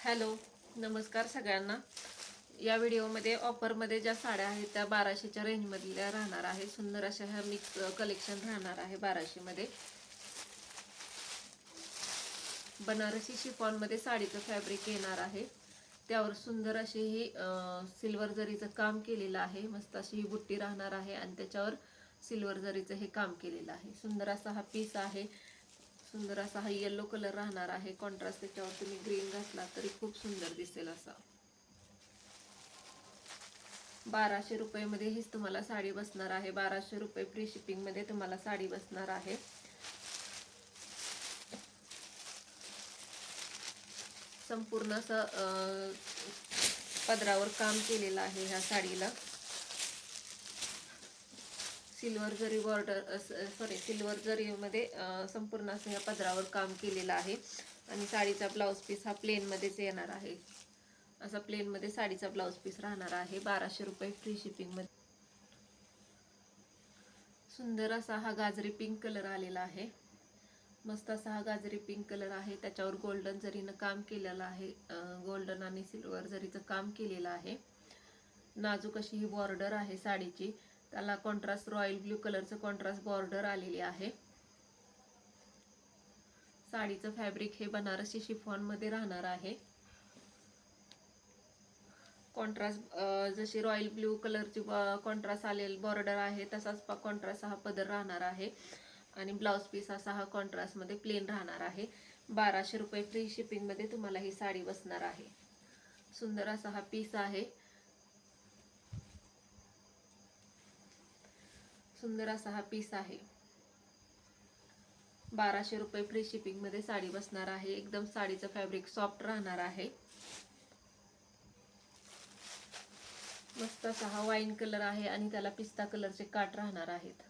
Hello, नमस्कार सगळ्यांना. या व्हिडिओमध्ये ऑफरमध्ये ज्या साड्या आहेत त्या 1200च्या रेंजमधल्या राहणार आहे. सुंदर अशा ह्या मिक्स कलेक्शन राहणार आहे 1200मध्ये. बनारसी शिफॉनमध्ये साडीचं फॅब्रिक येणार आहे. त्यावर सुंदर अशी ही सिल्वर जरीचं काम केलेलं आहे. मस्त अशी ही बुट्टी राहणार आहे आणि त्याच्यावर सिल्वर जरीचं हे काम केलेलं आहे. सुंदर असा हा पीस आहे. सुंदर असा हा येलो कलर राहणार आहे. कॉन्ट्रास्ट त्याच्यावर तुम्ही ग्रीन घातला तरी खूप सुंदर दिसेल असा. 1200 रुपयेमध्ये हीच तुम्हाला साडी बसणार आहे. 1200 रुपये फ्री शिपिंगमध्ये तुम्हाला साडी बसणार आहे. संपूर्ण असं पदरावर काम केलेलं आहे ह्या साडीला. सिल्वर जरी बॉर्डर सिल्वर जरीमध्ये संपूर्ण असं ह्या पदरावर काम केलेलं आहे. आणि साडीचा ब्लाऊज पीस हा प्लेनमध्येच येणार आहे. असा प्लेनमध्ये साडीचा ब्लाऊज पीस राहणार आहे. 1200 रुपये फ्री शिपिंगमध्ये. सुंदर असा हा गाजरी पिंक कलर आलेला आहे. मस्त असा हा गाजरी पिंक कलर आहे. त्याच्यावर गोल्डन जरीनं काम केलेलं आहे. गोल्डन आणि सिल्वर जरीचं काम केलेलं आहे. नाजूक अशी ही बॉर्डर आहे साडीची. त्याला कॉन्ट्रास्ट रॉयल ब्ल्यू कलरचं कॉन्ट्रास्ट बॉर्डर आलेली आहे. साडीचं फॅब्रिक हे बनारसी शिफॉनमध्ये राहणार आहे. कॉन्ट्रास्ट जशी रॉयल ब्ल्यू कलरची कॉन्ट्रास्ट आलेली बॉर्डर आहे तसाच कॉन्ट्रास्ट हा पदर राहणार आहे. आणि ब्लाऊज पीस असा हा कॉन्ट्रास्टमध्ये प्लेन राहणार आहे. 1200 रुपये फ्री शिपिंगमध्ये तुम्हाला ही साडी बसणार आहे. सुंदर असा हा पीस आहे. सुंदर असा हा पीस आहे. 1200 रुपये फ्री शिपिंगमध्ये साडी बसणार आहे. एकदम साडीचं फॅब्रिक सॉफ्ट राहणार आहे. मस्त असा हा वाईन कलर आहे आणि त्याला पिस्ता कलरचे काठ राहणार आहेत.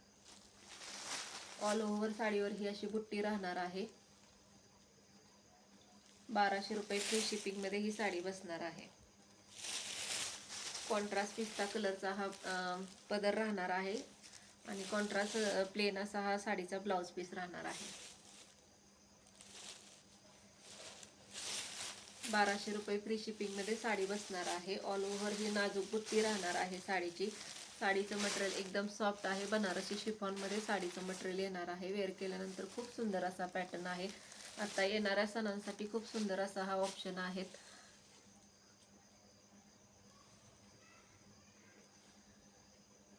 ऑल ओव्हर साडीवर ही अशी बुट्टी राहणार आहे. 1200 रुपये फ्री शिपिंगमध्ये ही साडी बसणार आहे. कॉन्ट्रास्ट पिस्ता कलरचा हा पदर राहणार आहे आणि कॉन्ट्रास्ट प्लेन असा हा साडीचा ब्लाऊज पीस राहणार आहे. 1200 रुपये फ्री शिपिंगमध्ये साडी बसणार आहे. ऑल ओव्हर ही नाजूक बुट्टी राहणार आहे साडीची. साडीचं मटेरियल एकदम सॉफ्ट आहे. बनारसी शिफॉनमध्ये साडीचं मटेरियल येणार आहे. वेअर केल्यानंतर खूप सुंदर असा पॅटर्न आहे. आता येणाऱ्या सणांसाठी खूप सुंदर असा हा ऑप्शन आहे.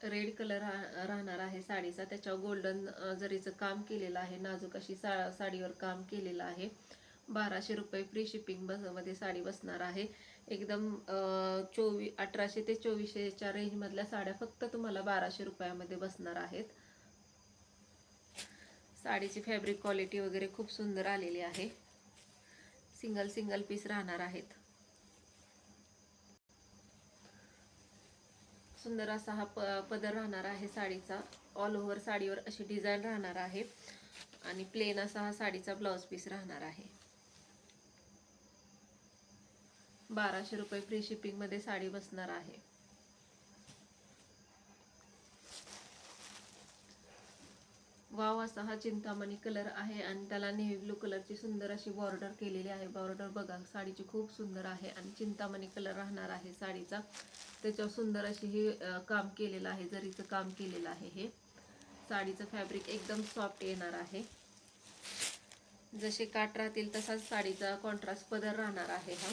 रेड कलर राहणार आहे साडीचा. त्याच्यावर गोल्डन जरीचं काम केलेलं आहे. नाजूक अशी साडीवर काम केलेलं आहे. 1200 रुपये फ्री शिपिंग मध्ये साडी बसणार आहे. एकदम 1800 ते 2400च्या रेंजमधल्या साड्या फक्त तुम्हाला 1200 रुपयामध्ये बसणार आहेत. साडीची फॅब्रिक क्वालिटी वगैरे खूप सुंदर आलेली आहे. सिंगल सिंगल पीस राहणार आहेत. सुंदर असा हा पदर राहणार आहे साडीचा. ऑल ओव्हर साडीवर अशी डिझाईन राहणार आहे आणि प्लेन असा हा साडीचा ब्लाऊज पीस राहणार आहे. 1200 रुपये फ्री शिपिंगमध्ये साडी बसणार आहे. वाव असा हा चिंतामणी कलर आहे आणि त्याला नेव्ही ब्लू कलरची सुंदर अशी बॉर्डर केलेली आहे. बॉर्डर बघा साडीची खूप सुंदर आहे आणि चिंतामणी कलर राहणार आहे साडीचा. त्याच्यावर सुंदर अशी ही काम केलेलं आहे. जरीचं काम केलेलं आहे. हे साडीचं फॅब्रिक एकदम सॉफ्ट येणार आहे. जसे काठ राहतील तसाच साडीचा कॉन्ट्रास्ट पदर राहणार आहे हा.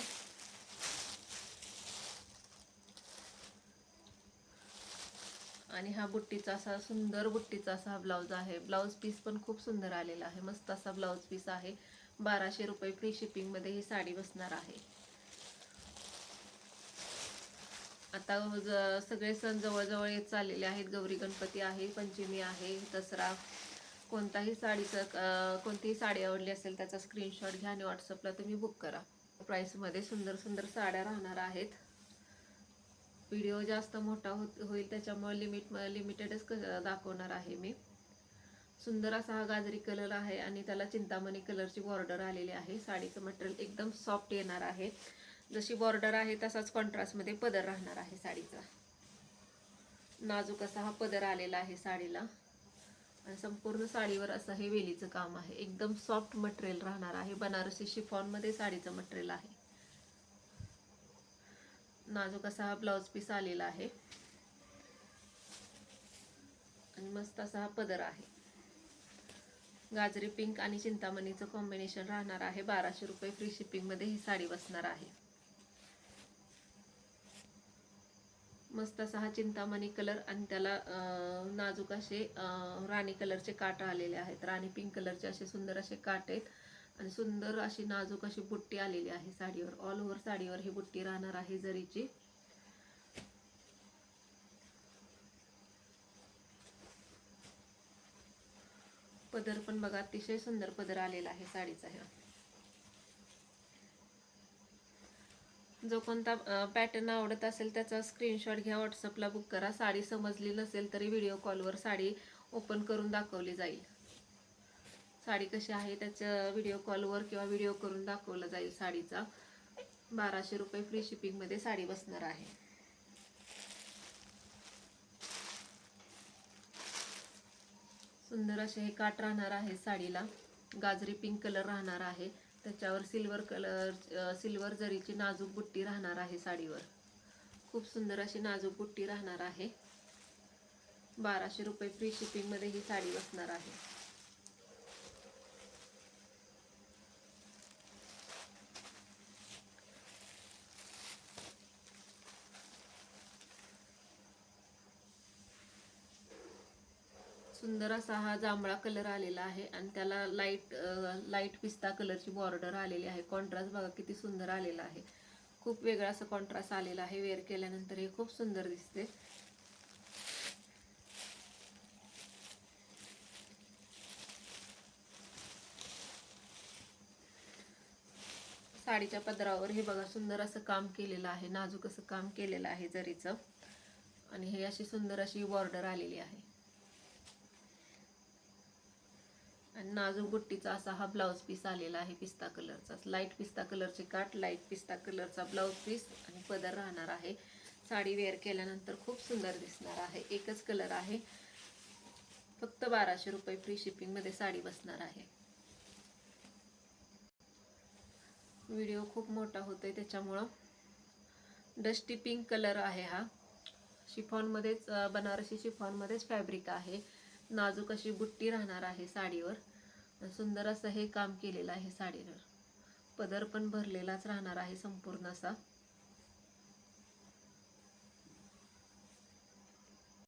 आणि हा बुट्टीचा असा सुंदर बुट्टीचा असा हा ब्लाऊज आहे. ब्लाऊज पीस पण खूप सुंदर आलेला आहे. मस्त असा ब्लाऊज पीस आहे. 1200 रुपये फ्री शिपिंगमध्ये ही साडी बसणार आहे. आता सगळे सण जवळजवळ येत चाललेले आहेत. गौरी गणपती आहे, पंचमी आहे, दसरा. कोणतीही साडी आवडली असेल त्याचा स्क्रीनशॉट घ्या आणि व्हॉट्सअपला तुम्ही बुक करा. प्राईसमध्ये सुंदर सुंदर साड्या राहणार आहेत. व्हिडिओ जास्त मोठा होईल त्याच्यामुळे लिमिटेडच दाखवणार आहे मी. सुंदर असा हा गाजरी कलर आहे आणि त्याला चिंतामणी कलरची बॉर्डर आलेली आहे. साडीचं मटेरियल एकदम सॉफ्ट येणार आहे. जशी बॉर्डर आहे तसाच कॉन्ट्रास्टमध्ये पदर राहणार आहे साडीचा. नाजूक असा हा पदर आलेला आहे साडीला आणि संपूर्ण साडीवर असं हे वेलीचं काम आहे. एकदम सॉफ्ट मटेरियल राहणार आहे. बनारसी शिफॉनमध्ये साडीचं मटेरियल आहे. नाजूक असा हा ब्लाऊज पीस आलेला आहे आणि मस्त असा हा पदर आहे. गाजरी पिंक आणि चिंतामणीचं कॉम्बिनेशन राहणार आहे. 1200 रुपये फ्री शिपिंग मध्ये ही साडी बसणार आहे. मस्त असा हा चिंतामणी कलर आणि त्याला नाजूक असे राणी कलरचे काट आलेले आहेत. राणी पिंक कलरचे असे सुंदर असे काट आहेत आणि सुंदर अशी नाजूक अशी बुट्टी आलेली आहे साडीवर. ऑल ओव्हर साडीवर ही बुट्टी राहणार आहे जरीची. पदर पण बघा अतिशय सुंदर पदर आलेला आहे साडीचा. जो कोणता पॅटर्न आवडत असेल त्याचा स्क्रीनशॉट घ्या, व्हॉट्सअपला बुक करा. साडी समजली नसेल तरी व्हिडिओ कॉलवर साडी ओपन करून दाखवली जाईल. साडी कशी आहे त्याच्या व्हिडिओ कॉलवर किंवा व्हिडिओ करून दाखवला जाईल साडीचा. 1200 रुपये फ्री शिपिंग मध्ये साडी बसणार आहे. सुंदर असे हे काट राहणार आहे साडीला. गाजरी पिंक कलर राहणार आहे. त्याच्यावर सिल्वर जरीची नाजूक बुट्टी राहणार आहे साडीवर. खूप सुंदर अशी नाजूक बुट्टी राहणार आहे. 1200 रुपये फ्री शिपिंग मध्ये ही साडी बसणार आहे. सुंदर असा हा जांभळा कलर आलेला आहे आणि त्याला लाईट पिस्ता कलरची बॉर्डर आलेली आहे. कॉन्ट्रास्ट बघा किती सुंदर आलेला आहे. खूप वेगळा असं कॉन्ट्रास्ट आलेला आहे. वेअर केल्यानंतर हे खूप सुंदर दिसते. साडीच्या पदरावर हे बघा सुंदर असं काम केलेलं आहे. नाजूक असं काम केलेलं आहे जरीचं आणि हे अशी सुंदर अशी बॉर्डर आलेली आहे. आणि नाजूक बुट्टीचा असा हा ब्लाऊज पीस आलेला आहे पिस्ता कलरचा. लाईट पिस्ता कलरचे काट, लाईट पिस्ता कलरचा ब्लाऊज पीस आणि पदर राहणार आहे. साडी वेअर केल्यानंतर खूप सुंदर दिसणार आहे. एकच कलर आहे. फक्त 1200 रुपये फ्री शिपिंग मध्ये साडी बसणार आहे. व्हिडिओ खूप मोठा होतोय त्याच्यामुळं. डस्टी पिंक कलर आहे हा. शिफॉन मध्येच, बनारसी शिफॉन मध्येच फॅब्रिक आहे. नाजूक अशी बुट्टी राहणार आहे साडीवर. सुंदर असं हे काम केलेलं आहे साडीवर. पदर पण भरलेलाच राहणार आहे संपूर्ण असा.